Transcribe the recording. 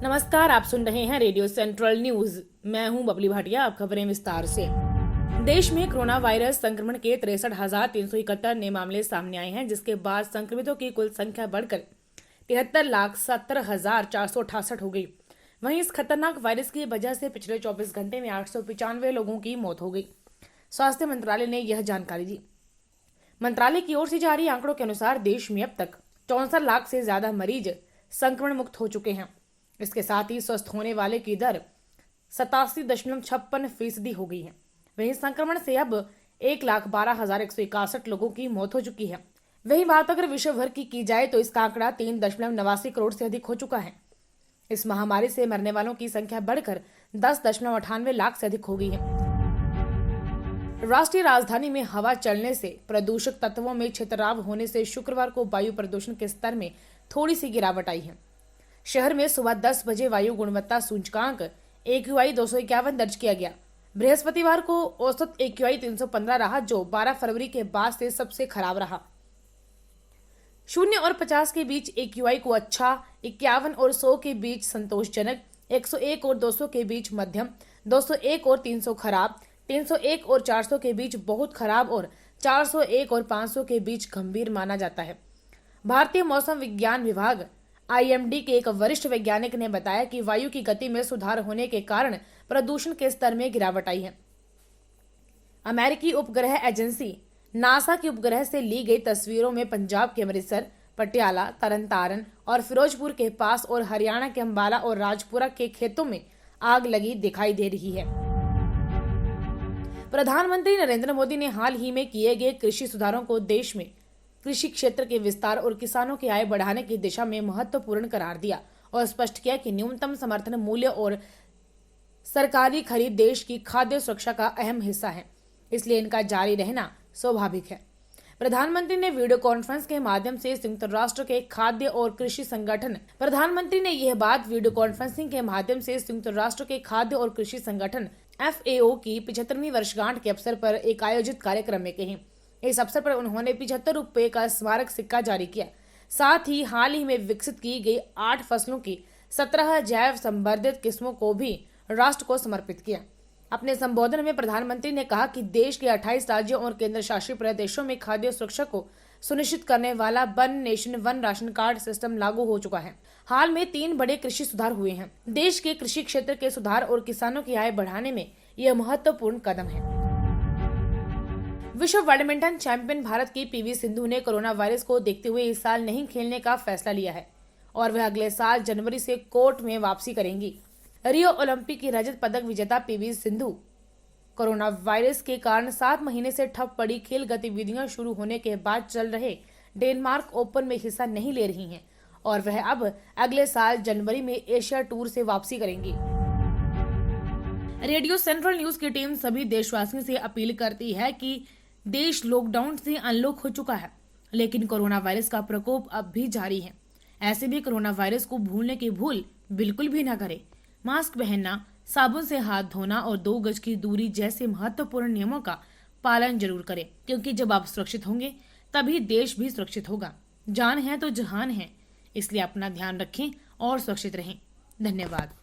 नमस्कार, आप सुन रहे हैं रेडियो सेंट्रल न्यूज। मैं हूं बबली भाटिया। अब खबरें विस्तार से। देश में कोरोना वायरस संक्रमण के 63,371 नए मामले सामने आए हैं, जिसके बाद संक्रमितों की कुल संख्या बढ़कर 73,70,468 हो गई। वहीं इस खतरनाक वायरस की वजह से पिछले 24 घंटे में 895 लोगों की मौत हो गई। स्वास्थ्य मंत्रालय ने यह जानकारी दी। मंत्रालय की ओर से जारी आंकड़ों के अनुसार देश में अब तक 64 लाख से ज्यादा मरीज संक्रमण मुक्त हो चुके हैं। इसके साथ ही स्वस्थ होने वाले की दर 87.56% हो गई है। वहीं संक्रमण से अब 1,12,161 लोगों की मौत हो चुकी है। वहीं बात अगर विश्व भर की जाए तो इसका आंकड़ा 3.89 करोड़ से अधिक हो चुका है। इस महामारी से मरने वालों की संख्या बढ़कर 10.98 लाख से अधिक हो गई है। राष्ट्रीय राजधानी में हवा चलने से प्रदूषक तत्वों में छितराव होने से शुक्रवार को वायु प्रदूषण के स्तर में थोड़ी सी गिरावट आई है। शहर में सुबह 10 बजे वायु गुणवत्ता सूचकांक AQI 251 दर्ज किया गया। बृहस्पतिवार को औसत AQI 315 रहा, जो 12 फरवरी के बाद से सबसे खराब रहा। 0 और 50 के बीच AQI को अच्छा, 51 और 100 के बीच संतोषजनक, 101 और 200 के बीच मध्यम, 201 और 300 खराब, 301 और 400 के बीच बहुत खराब और 401 और 500 के बीच गंभीर माना जाता है। भारतीय मौसम विज्ञान विभाग IMD के एक वरिष्ठ वैज्ञानिक ने बताया कि वायु की गति में सुधार होने के कारण प्रदूषण के स्तर में गिरावट आई है। अमेरिकी उपग्रह एजेंसी नासा की उपग्रह से ली गई तस्वीरों में पंजाब के अमृतसर, पटियाला, तरनतारन और फिरोजपुर के पास और हरियाणा के अंबाला और राजपुरा के खेतों में आग लगी दिखाई दे रही है। प्रधानमंत्री नरेंद्र मोदी ने हाल ही में किए गए कृषि सुधारों को देश में कृषि क्षेत्र के विस्तार और किसानों की आय बढ़ाने की दिशा में महत्वपूर्ण करार दिया और स्पष्ट किया कि न्यूनतम समर्थन मूल्य और सरकारी खरीद देश की खाद्य सुरक्षा का अहम हिस्सा है, इसलिए इनका जारी रहना स्वाभाविक है। प्रधानमंत्री ने वीडियो कॉन्फ्रेंस के माध्यम से संयुक्त राष्ट्र के खाद्य और कृषि संगठन FAO की 75वीं वर्षगांठ के अवसर पर एक आयोजित कार्यक्रम में कही। इस अवसर पर उन्होंने 75 रुपए का स्मारक सिक्का जारी किया। साथ ही हाल ही में विकसित की गई 8 फसलों की 17 जैव संवर्धित किस्मों को भी राष्ट्र को समर्पित किया। अपने संबोधन में प्रधानमंत्री ने कहा कि देश के 28 राज्यों और केंद्र शासित प्रदेशों में खाद्य सुरक्षा को सुनिश्चित करने वाला one nation one ration card system लागू हो चुका है। हाल में 3 बड़े कृषि सुधार हुए हैं। देश के कृषि क्षेत्र के सुधार और किसानों की आय बढ़ाने में यह महत्वपूर्ण कदम है। विश्व बैडमिंटन चैंपियन भारत की PV सिंधु ने कोरोना वायरस को देखते हुए इस साल नहीं खेलने का फैसला लिया है और वह अगले साल जनवरी से कोर्ट में वापसी करेंगी। रियो ओलंपिक की रजत पदक विजेता PV सिंधु कोरोना वायरस के कारण 7 महीने से ठप पड़ी खेल गतिविधियां शुरू होने के बाद चल रहे डेनमार्क ओपन में हिस्सा नहीं ले रही हैं और वह अब अगले साल जनवरी में एशिया टूर से वापसी करेंगी। रेडियो सेंट्रल न्यूज की टीम सभी देशवासियों से अपील करती है कि देश लॉकडाउन से अनलॉक हो चुका है, लेकिन कोरोना वायरस का प्रकोप अब भी जारी है। ऐसे भी कोरोना वायरस को भूलने की भूल बिल्कुल भी न करें। मास्क पहनना, साबुन से हाथ धोना और 2 गज की दूरी जैसे महत्वपूर्ण नियमों का पालन जरूर करें, क्योंकि जब आप सुरक्षित होंगे तभी देश भी सुरक्षित होगा। जान है तो जहान है, इसलिए अपना ध्यान रखें और सुरक्षित रहें। धन्यवाद।